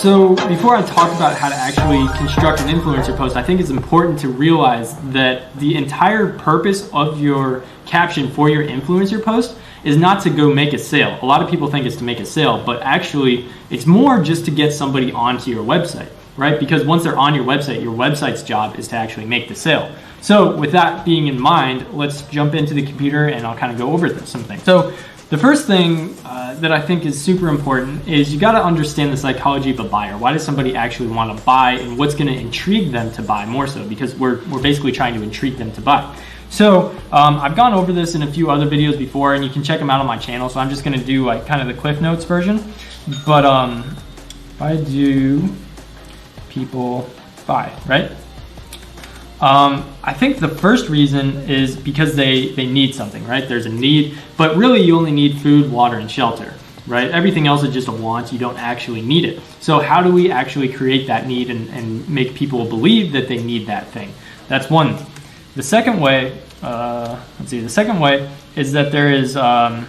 So before I talk about how to actually construct an influencer post, I think it's important to realize that the entire purpose of your caption for your influencer post is not to go make a sale. A lot of people think it's to make a sale, but actually it's more just to get somebody onto your website, right? Because once they're on your website's job is to actually make the sale. So with that being in mind, let's jump into the computer and I'll kind of go over some things. So the first thing that I think is super important is you got to understand the psychology of a buyer. Why does somebody actually want to buy, and what's going to intrigue them to buy more so? Because we're basically trying to intrigue them to buy. So I've gone over this in a few other videos before, and you can check them out on my channel. So I'm just going to do like kind of the Cliff Notes version. But why do people buy, right? I think the first reason is because they need something, right? There's a need, but really you only need food, water, and shelter, right? Everything else is just a want. You don't actually need it. So how do we actually create that need and make people believe that they need that thing? That's one. The second way, the second way is that there is a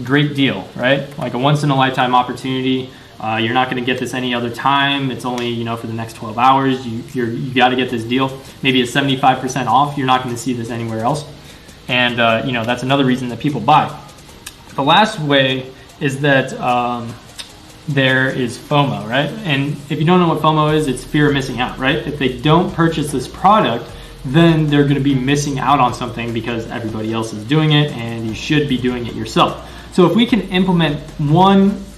great deal, right? Like a once in a lifetime opportunity. You're not going to get this any other time. It's only, for the next 12 hours. You got to get this deal. Maybe it's 75% off. You're not going to see this anywhere else. And, that's another reason that people buy. The last way is that there is FOMO, right? And if you don't know what FOMO is, it's fear of missing out, right? If they don't purchase this product, then they're going to be missing out on something because everybody else is doing it and you should be doing it yourself. So if we can implement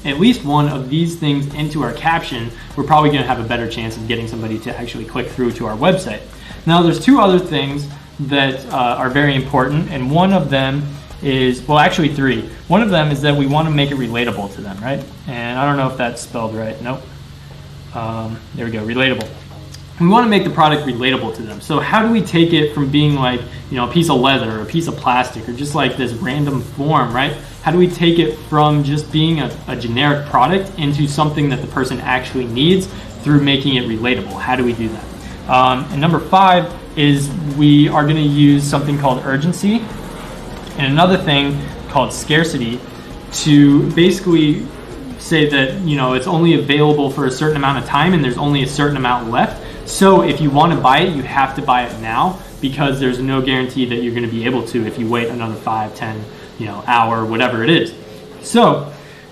at least one of these things into our caption, we're probably going to have a better chance of getting somebody to actually click through to our website. Now there's two other things that are very important, and one of them is, well actually three. One of them is that we want to make it relatable to them, right? And I don't know if that's spelled right. Nope. There we go, relatable. We want to make the product relatable to them. So how do we take it from being like, a piece of leather or a piece of plastic or just like this random form, right? How do we take it from just being a generic product into something that the person actually needs through making it relatable? How do we do that? And number 5 is we are going to use something called urgency and another thing called scarcity to basically say that, it's only available for a certain amount of time and there's only a certain amount left. So if you want to buy it, you have to buy it now because there's no guarantee that you're going to be able to if you wait another 5, 10, hour, whatever it is. So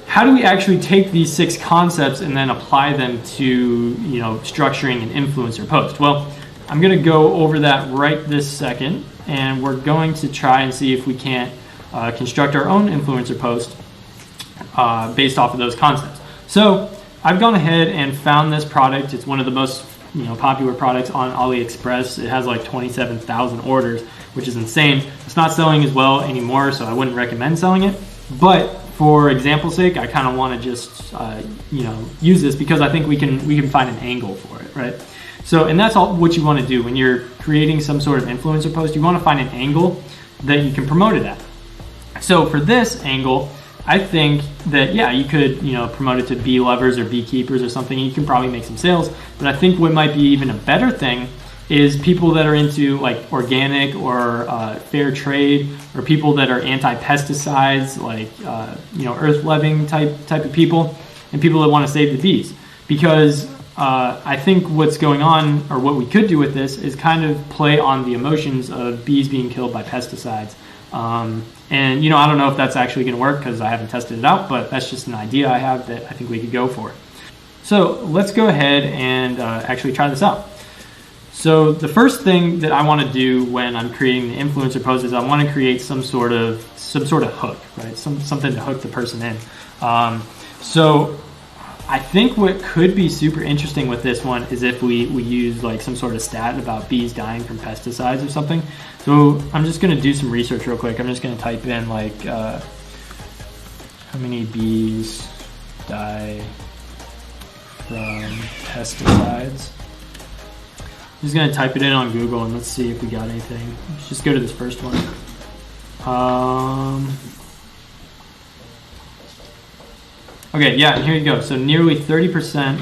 how do we actually take these 6 concepts and then apply them to, structuring an influencer post? Well, I'm going to go over that right this second, and we're going to try and see if we can't construct our own influencer post based off of those concepts. So I've gone ahead and found this product. It's one of the most popular products on AliExpress. It has like 27,000 orders, which is insane. It's not selling as well anymore, so I wouldn't recommend selling it. But for example's sake, I kind of want to just use this because I think we can find an angle for it, right? So, and that's all what you want to do when you're creating some sort of influencer post. You want to find an angle that you can promote it at. So for this angle, I think that, you could, promote it to bee lovers or beekeepers or something. You can probably make some sales. But I think what might be even a better thing is people that are into like organic or fair trade, or people that are anti-pesticides, like, earth-loving type of people, and people that want to save the bees. Because I think what's going on, or what we could do with this, is kind of play on the emotions of bees being killed by pesticides. And I don't know if that's actually going to work because I haven't tested it out, but that's just an idea I have that I think we could go for. So let's go ahead and actually try this out. So the first thing that I want to do when I'm creating the influencer post is I want to create some sort of hook, right? Something to hook the person in. So I think what could be super interesting with this one is if we use like some sort of stat about bees dying from pesticides or something. So I'm just going to do some research real quick. I'm just going to type in like how many bees die from pesticides. I'm just going to type it in on Google and let's see if we got anything. Let's just go to this first one. Okay, yeah, here you go. So nearly 30%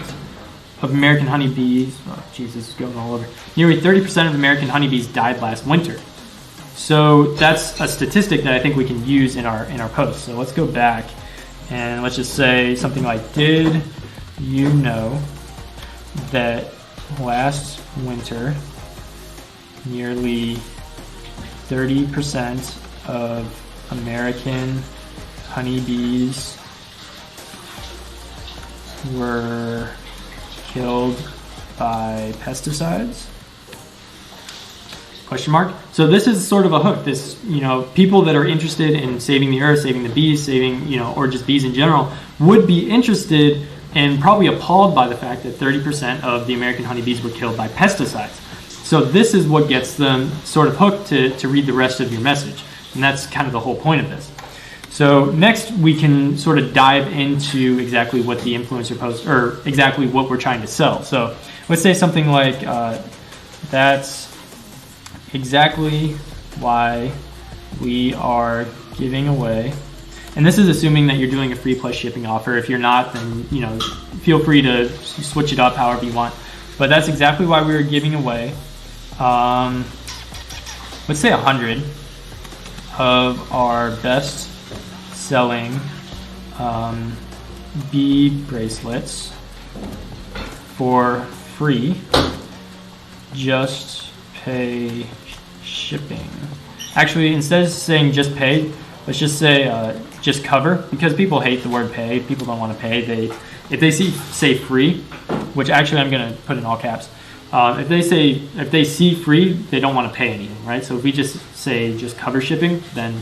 of American honeybees, oh geez, this is going all over. Nearly 30% of American honeybees died last winter. So that's a statistic that I think we can use in our post. So let's go back and let's just say something like, did you know that last winter, nearly 30% of American honeybees were killed by pesticides? Question mark. So this is sort of a hook. This, people that are interested in saving the earth, saving the bees, saving, or just bees in general, would be interested and probably appalled by the fact that 30% of the American honeybees were killed by pesticides. So this is what gets them sort of hooked to read the rest of your message. And that's kind of the whole point of this. So next we can sort of dive into exactly what the influencer post, or exactly what we're trying to sell. So let's say something like, that's exactly why we are giving away, and this is assuming that you're doing a free plus shipping offer. If you're not, then feel free to switch it up however you want. But that's exactly why we are giving away, let's say 100 of our best selling bee bracelets for free. Just pay shipping. Actually, instead of saying just pay, let's just say just cover, because people hate the word pay. People don't want to pay. If they say free, which actually I'm going to put in all caps. If they see free, they don't want to pay anything, right? So if we just say just cover shipping, then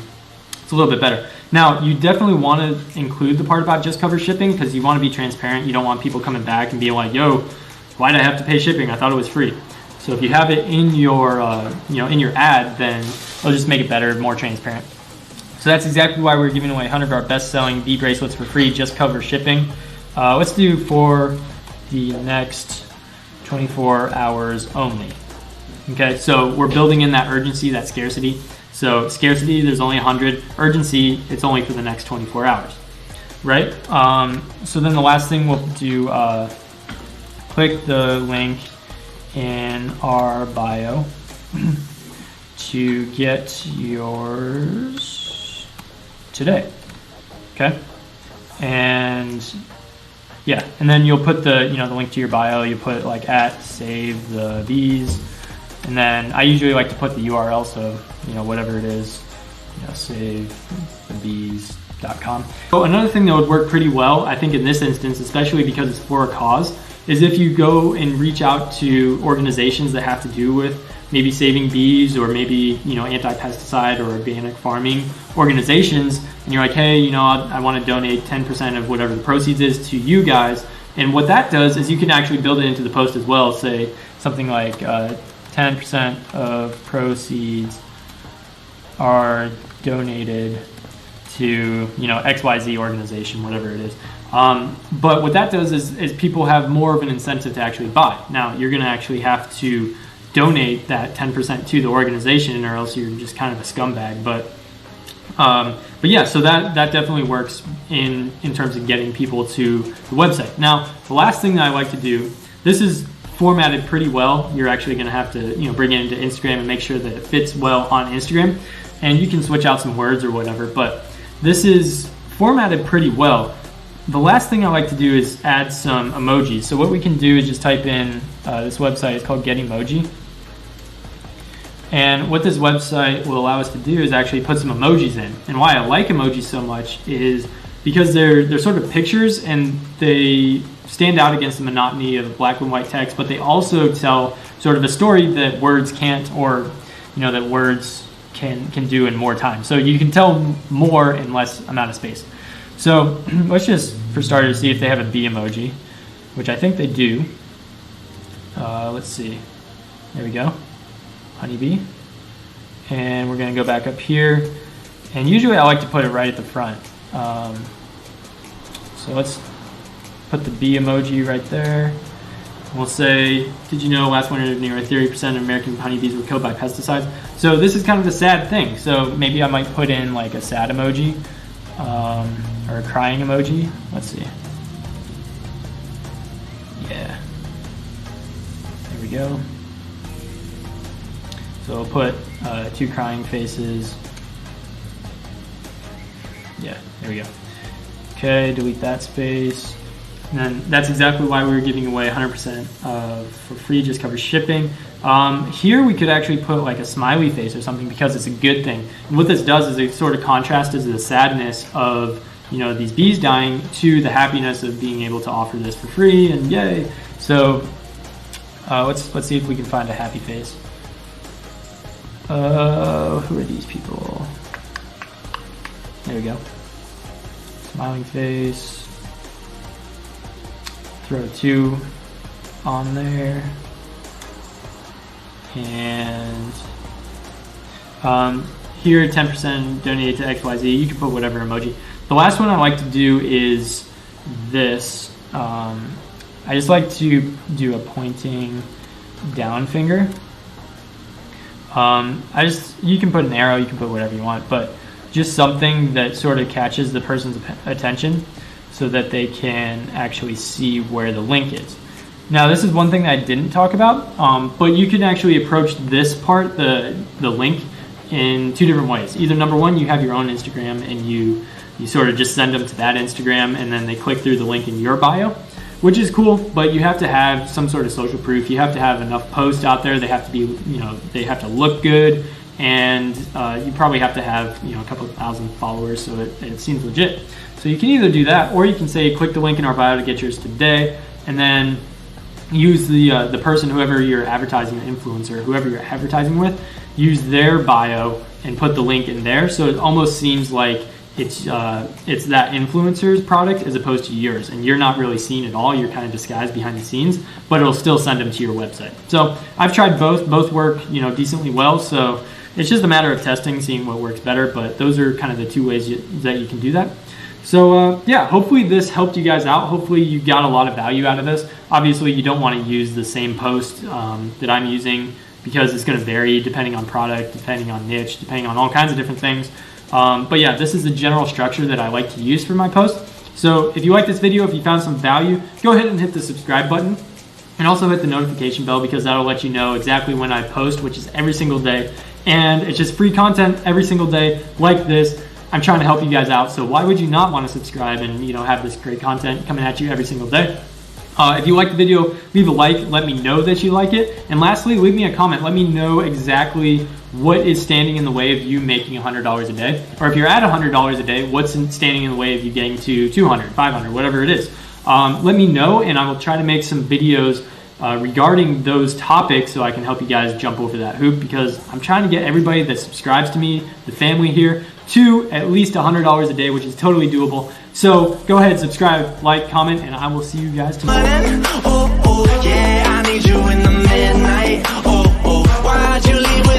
it's a little bit better. Now, you definitely want to include the part about just cover shipping, because you want to be transparent. You don't want people coming back and being like, yo, why'd I have to pay shipping? I thought it was free. So if you have it in your, in your ad, then it'll just make it better, more transparent. So that's exactly why we're giving away 100 of our best-selling bee bracelets for free. Just cover shipping. Let's do for the next 24 hours only. Okay, so we're building in that urgency, that scarcity. So scarcity, there's only 100. Urgency, it's only for the next 24 hours, right? So then the last thing we'll do, click the link in our bio to get yours today. Okay, and yeah, and then you'll put the the link to your bio. You put like @save the bees, and then I usually like to put the URL, so whatever it is, savethebees.com. So another thing that would work pretty well, I think in this instance, especially because it's for a cause, is if you go and reach out to organizations that have to do with maybe saving bees, or maybe anti-pesticide or organic farming organizations, and you're like, hey, I want to donate 10% of whatever the proceeds is to you guys. And what that does is you can actually build it into the post as well. Say something like 10% of proceeds are donated to XYZ organization, whatever it is. But what that does is people have more of an incentive to actually buy. Now, you're going to actually have to donate that 10% to the organization, or else you're just kind of a scumbag. But yeah, so that definitely works in terms of getting people to the website. Now, the last thing that I like to do, this is formatted pretty well. You're actually going to have to bring it into Instagram and make sure that it fits well on Instagram. And you can switch out some words or whatever, but this is formatted pretty well. The last thing I like to do is add some emojis. So what we can do is just type in, this website is called Getemoji. And what this website will allow us to do is actually put some emojis in. And why I like emojis so much is because they're sort of pictures, and they stand out against the monotony of black and white text, but they also tell sort of a story that words can't, or that words can do in more time. So you can tell more in less amount of space. So let's just, for starters, see if they have a bee emoji, which I think they do. Let's see. There we go. Honeybee. And we're going to go back up here. And usually I like to put it right at the front. So let's put the bee emoji right there. We'll say, did you know last winter nearly 30% of American honeybees were killed by pesticides? So this is kind of the sad thing. So maybe I might put in like a sad emoji, or a crying emoji. Let's see. Yeah. There we go. So we'll put 2 crying faces. Yeah, there we go. Okay, delete that space. And then that's exactly why we were giving away 100% for free, just covers shipping. Here we could actually put like a smiley face or something because it's a good thing. And what this does is it sort of contrasts the sadness of, you know, these bees dying to the happiness of being able to offer this for free, and yay. So let's see if we can find a happy face. Who are these people? There we go. Smiling face. Throw 2 on there. And here 10% donated to XYZ. You can put whatever emoji. The last one I like to do is this. I just like to do a pointing down finger. You can put an arrow, you can put whatever you want, but just something that sort of catches the person's attention so that they can actually see where the link is. Now, this is one thing that I didn't talk about, but you can actually approach this part, the link, in 2 different ways. Either number one, you have your own Instagram and you sort of just send them to that Instagram and then they click through the link in your bio, which is cool, but you have to have some sort of social proof. You have to have enough posts out there. They have to be, they have to look good, and you probably have to have, a couple of thousand followers so it seems legit. So you can either do that, or you can say, click the link in our bio to get yours today, and then use the person, whoever you're advertising, the influencer, whoever you're advertising with, use their bio and put the link in there. So it almost seems like it's that influencer's product as opposed to yours, and you're not really seen at all. You're kind of disguised behind the scenes, but it'll still send them to your website. So I've tried both work, decently well. So it's just a matter of testing, seeing what works better. But those are kind of the 2 ways that you can do that. So yeah, hopefully this helped you guys out. Hopefully you got a lot of value out of this. Obviously you don't want to use the same post that I'm using, because it's going to vary depending on product, depending on niche, depending on all kinds of different things. But yeah, this is the general structure that I like to use for my posts. So if you like this video, if you found some value, go ahead and hit the subscribe button, and also hit the notification bell, because that'll let you know exactly when I post, which is every single day. And it's just free content every single day like this. I'm trying to help you guys out, so why would you not want to subscribe and have this great content coming at you every single day? If you like the video, leave a like, let me know that you like it. And lastly, leave me a comment. Let me know exactly what is standing in the way of you making $100 a day. Or if you're at $100 a day, what's standing in the way of you getting to 200, 500, whatever it is. Let me know, and I will try to make some videos regarding those topics so I can help you guys jump over that hoop, because I'm trying to get everybody that subscribes to me, the family here, to at least $100 a day, which is totally doable. So go ahead, subscribe, like, comment, and I will see you guys tomorrow. Oh, yeah, I need you in the midnight. Oh, why'd you leave with